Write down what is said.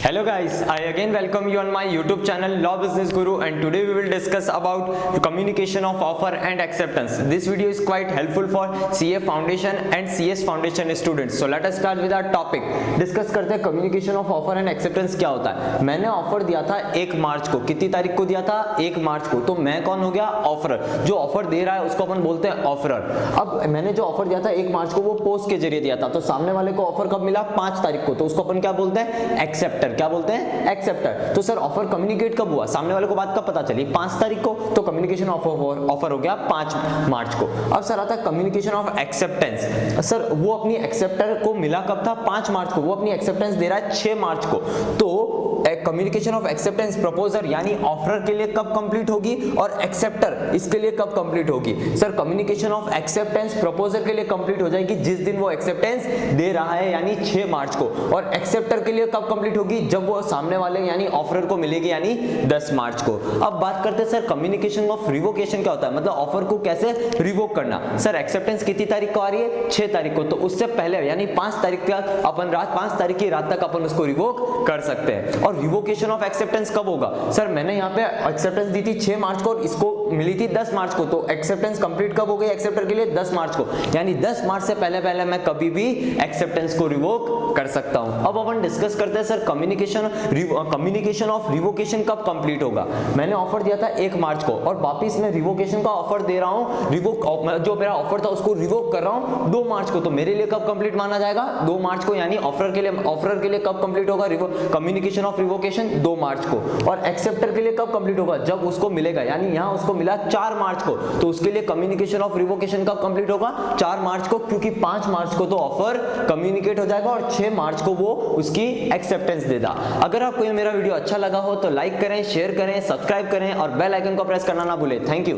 Hello guys, I again welcome you on my YouTube channel Law Business Guru, and today we will discuss about communication of offer and acceptance. This video is quite helpful for CA Foundation and CS Foundation students. So let us start with our topic. Discuss करते हैं communication of offer and acceptance क्या होता है। मैंने offer दिया था 1 मार्च को, कितनी तारीख को दिया था 1 मार्च को, तो मैं कौन हो गया ऑफरर, जो ऑफर दे रहा है उसको अपन बोलते हैं ऑफरर। अब मैंने जो ऑफर दिया था 1 मार्च को वो पोस्ट के जरिए दिया था, तो सामने वाले को ऑफर कब मिला 5 तारीख को, तो उसको अपन क्या बोलते हैं एक्सेप्टर। क्या बोलते हैं एक्सेप्टर। तो सर ऑफर कम्युनिकेट कब हुआ, सामने वाले को बात कब पता चली 5 तारीख को, तो कम्युनिकेशन ऑफर हो गया 5 मार्च को। अब सर आता है कम्युनिकेशन ऑफ एक्सेप्टेंस। सर वो अपनी एक्सेप्टर को मिला कब था 5 मार्च को, वो अपनी एक्सेप्टेंस दे रहा है 6 मार्च को, तो कम्युनिकेशन ऑफ एक्सेप्टेंस प्रपोजर यानी ऑफर के लिए कब कंप्लीट होगी और एक्सेप्टर इसके लिए कब कंप्लीट होगी। Sir communication of acceptance proposer के लिए कंप्लीट हो जाएगी जिस दिन वो एक्सेप्टेंस दे रहा है यानी 6 मार्च को, और एक्सेप्टर के लिए कब कंप्लीट होगी जब वो सामने वाले यानी ऑफरर को मिलेगी यानी 10 मार्च को। अब बात करते हैं सर कम्युनिकेशन ऑफ रिवोकेशन क्या होता है, मतलब ऑफर को कैसे रिवोक करना। सर एक्सेप्टेंस कितनी तारीख को आ रही है 6 तारीख को, तो उससे पहले यानी 5 तारीख तक अपन 5 तारीख की रात तक अपन उसको रिवोक कर सकते हैं। और रिवोकेशन ऑफ एक्सेप्टेंस कब होगा, सर मैंने यहाँ पे एक्सेप्टेंस दी थी 6 मार्च को और इसको मिली थी 10 मार्च को, तो एक्सेप्टेंस कंप्लीट कब हो गई एक्सेप्टर के लिए 10 मार्च को, यानी 10 मार्च से पहले मैं कभी भी एक्सेप्टेंस को रिवोक कर सकता हूं। अब अपन डिस्कस करते हैं सर कम्युनिकेशन ऑफ रिवोकेशन कब कंप्लीट होगा। मैंने ऑफर दिया था 1 मार्च को और वापिस मैं रिवोकेशन का ऑफर दे रहा हूं, जो मेरा ऑफर था उसको रिवोक कर रहा हूं 2 मार्च को, तो मेरे लिए कब कंप्लीट माना जाएगा 2 मार्च को, यानी ऑफर के लिए कब कंप्लीट होगा कम्युनिकेशन ऑफ रिवोकेशन 2 मार्च को। और एक्सेप्टर के लिए कब कंप्लीट होगा जब उसको मिलेगा, यानी यहां उसको मिला 4 मार्च को, तो उसके लिए कम्युनिकेशन ऑफ रिवोकेशन कब कंप्लीट होगा 4 मार्च को, क्योंकि 5 मार्च को तो ऑफर कम्युनिकेट हो जाएगा और 6 मार्च को वो उसकी एक्सेप्टेंस देगा। अगर आपको ये मेरा वीडियो अच्छा लगा हो तो लाइक करें, शेयर करें, सब्सक्राइब करें और बेल आइकन को प्रेस करना ना भूलें। Thank you.